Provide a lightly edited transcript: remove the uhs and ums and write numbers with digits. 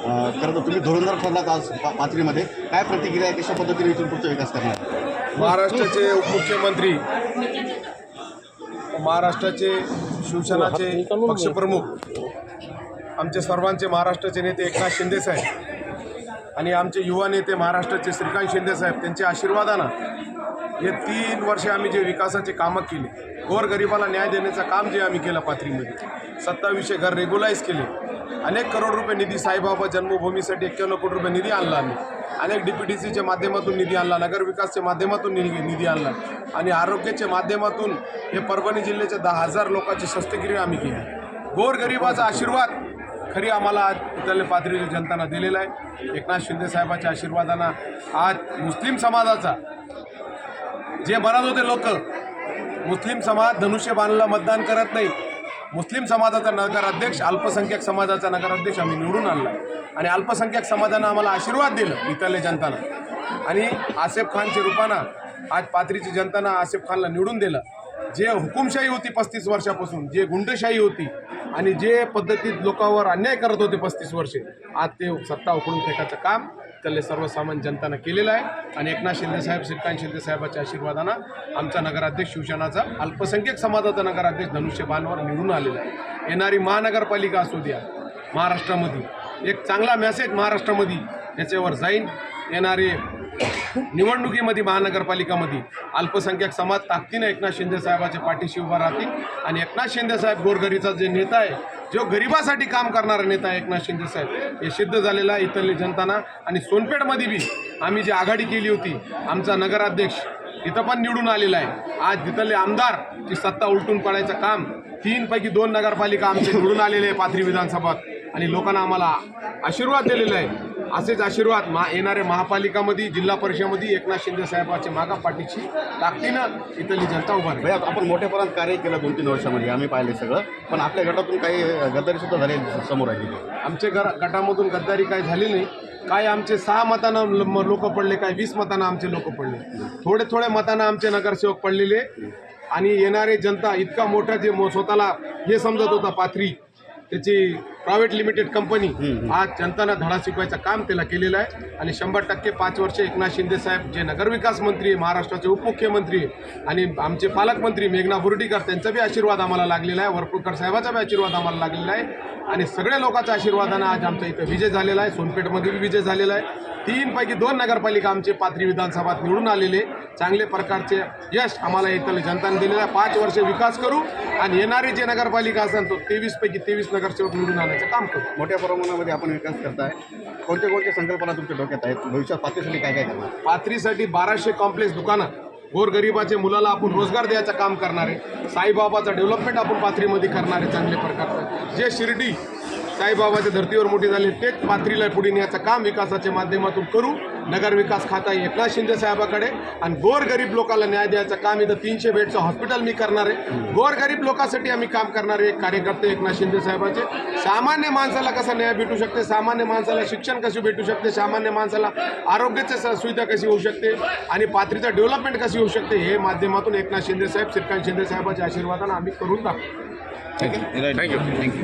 खरं तर तुम्ही धुरंधर ठरलात आज पाथरीमध्ये, काय प्रतिक्रिया आहे, कशा पद्धतीने इथून पुढचा विकास करणार? महाराष्ट्राचे उपमुख्यमंत्री, महाराष्ट्राचे शिवसेनाचे पक्षप्रमुख, आमचे सर्वांचे महाराष्ट्राचे नेते एकनाथ शिंदे साहेब आणि आमचे युवा नेते महाराष्ट्राचे श्रीकांत शिंदे साहेब, त्यांच्या आशीर्वादानं हे 3 वर्षे आम्ही जे विकासाचे कामं केले, गोरगरिबाला न्याय देण्याचं काम जे आम्ही केलं पाथरीमध्ये, 2700 घर रेग्युलाइज केले, अनेक करोड रुपये निधी, साईबाबा जन्मभूमीसाठी 51 कोटी रुपये निधी आणला आम्ही, अनेक DPDCच्या माध्यमातून निधी आणला, नगरविकासच्या माध्यमातून निधी आणला आणि आरोग्याच्या माध्यमातून हे परभणी जिल्ह्याच्या 10,000 लोकांची शस्त्रक्रिया आम्ही केली. गोरगरिबाचा आशीर्वाद खरी आम्हाला आज इथल्या पाथरीच्या जनतानं दिलेला आहे. एकनाथ शिंदे साहेबांच्या आशीर्वादानं आज मुस्लिम समाजाचा, जे म्हणत होते लोक मुस्लिम समाज धनुष्यबाणला मतदान करत नाही, मुस्लिम समाजाचा नगराध्यक्ष, अल्पसंख्याक समाजाचा नगराध्यक्ष आम्ही निवडून आणला आणि अल्पसंख्याक समाजानं आम्हाला आशीर्वाद दिलं इथल्या जनतानं आणि आसेफ खानच्या रूपानं आज पाथरीची जनतानं आसेफ खानला निवडून दिलं. जे हुकुमशाही होती 35 वर्षापासून, जे गुंडशाही होती आणि जे पद्धतीत लोकांवर अन्याय करत होते 35 वर्षे, आज ते सत्ता उखडून फेकायचं काम त्याला सर्वसामान्य जनतानं केलेलं आहे आणि एकनाथ शिंदे साहेब, श्रीकांत शिंदे साहेबांच्या आशीर्वादानं आमचा नगराध्यक्ष शिवसेनाचा अल्पसंख्याक समाजाचा नगराध्यक्ष धनुष्यबाणवर निवडून आलेला आहे. येणारी महानगरपालिका असू द्या महाराष्ट्रामध्ये, एक चांगला मेसेज महाराष्ट्रामध्ये याच्यावर जाईन. येणारे निवडणुकीमध्ये महानगरपालिकामध्ये अल्पसंख्याक समाज ताकदीनं एकनाथ शिंदे साहेबाच्या पाठीशी उभा राहतील आणि एकनाथ शिंदे साहेब गोरगरीचा जे नेता आहे, जो गरिबासाठी काम करणारा नेता आहे एकनाथ शिंदे साहेब, हे सिद्ध झालेलं आहे इथली जनताना. आणि सोनपेठमध्ये बी आम्ही जी आघाडी केली होती, आमचा नगराध्यक्ष इथं पण निवडून आलेला आहे. आज तिथले आमदारची सत्ता उलटून पडायचं काम 3 पैकी 2 नगरपालिका आमचे निवडून आलेले आहे पाथरी विधानसभात आणि लोकांना आम्हाला आशीर्वाद दिलेला आहे. असेच आशीर्वाद येणाऱ्या महापालिकामध्ये, जिल्हा परिषदेमध्ये एकनाथ शिंदे साहेबांच्या मागा पाठीची ताकदीनं इथली जनता उभा आहे. आपण मोठ्या प्रमाणात कार्य केलं 2-3 वर्षामध्ये, आम्ही पाहिले सगळं, पण आपल्या गटातून काही गद्दारीसुद्धा झाले समोर आली. आमच्या गटामधून गद्दारी काही झाली नाही. काय आमचे 6 मतानं लोक पडले, काय 20 मतानं आमचे लोक पडले, थोडे मतानं आमचे नगरसेवक पडलेले आणि येणारे जनता इतका मोठा जे स्वतःला हे समजत होता पाथरी त्याची प्रायव्हेट लिमिटेड कंपनी, आज जनताना धडा शिकवायचं काम त्याला केलेलं आहे आणि 100% 5 वर्ष एकनाथ शिंदे साहेब जे नगरविकास मंत्री, महाराष्ट्राचे उपमुख्यमंत्री आणि आमचे पालकमंत्री मेघना बोर्डीकर, त्यांचा बी आशीर्वाद आम्हाला लागलेला आहे, वरपुडकर साहेबाचा बी आशीर्वाद आम्हाला लागलेला आहे आणि सगळ्या लोकांच्या आशीर्वादानं आज आमचा इथं विजय झालेला आहे. सोनपेठमध्ये बी विजय झालेला आहे. 3 पैकी 2 नगरपालिका आमचे पाथरी विधानसभात निवडून आलेले, चांगले प्रकारचे यश आम्हाला इथल्या जनताने दिलेलं आहे. 5 वर्ष विकास करू आणि येणारी जे नगरपालिका असेल तो 23 पैकी 23 नगरसेवक निवडून आणायचं काम करू. मोठ्या प्रमाणामध्ये आपण विकास करताय, कोणत्या संकल्पना तुमच्या डोक्यात आहेत? भविष्यात पाथरीसाठी काय करणार? पाथरीसाठी 1200 कॉम्प्लेक्स दुकानं, गोरगरिबाच्या मुलाला आपण रोजगार द्यायचं काम करणार आहे. साईबाबाचं डेव्हलपमेंट आपण पाथरीमध्ये करणार आहे चांगल्या प्रकारचं. जे शिर्डी साईबाबाच्या धर्तीवर मोठी झाली तेच पाथरीला पुढे न्यायचं काम विकासाच्या माध्यमातून करू. नगरविकास खाता एकनाथ शिंदे साहेबाकडे आणि गोरगरीब लोकांना न्याय द्यायचं काम. इथं 300 बेडचं हॉस्पिटल मी करणार आहे. गोरगरीब लोकांसाठी आम्ही काम करणारे एक कार्यकर्ते एकनाथ शिंदे साहेबाचे. सामान्य माणसाला कसा न्याय भेटू शकते, सामान्य माणसाला शिक्षण कसे भेटू शकते, सामान्य माणसाला आरोग्याची सुविधा कशी होऊ शकते आणि पाथरीचं डेव्हलपमेंट कशी होऊ शकते, हे माध्यमातून एकनाथ शिंदे साहेब, श्रीकांत शिंदे साहेबाच्या आशीर्वादानं आम्ही करून दाखवू. थँक्यू.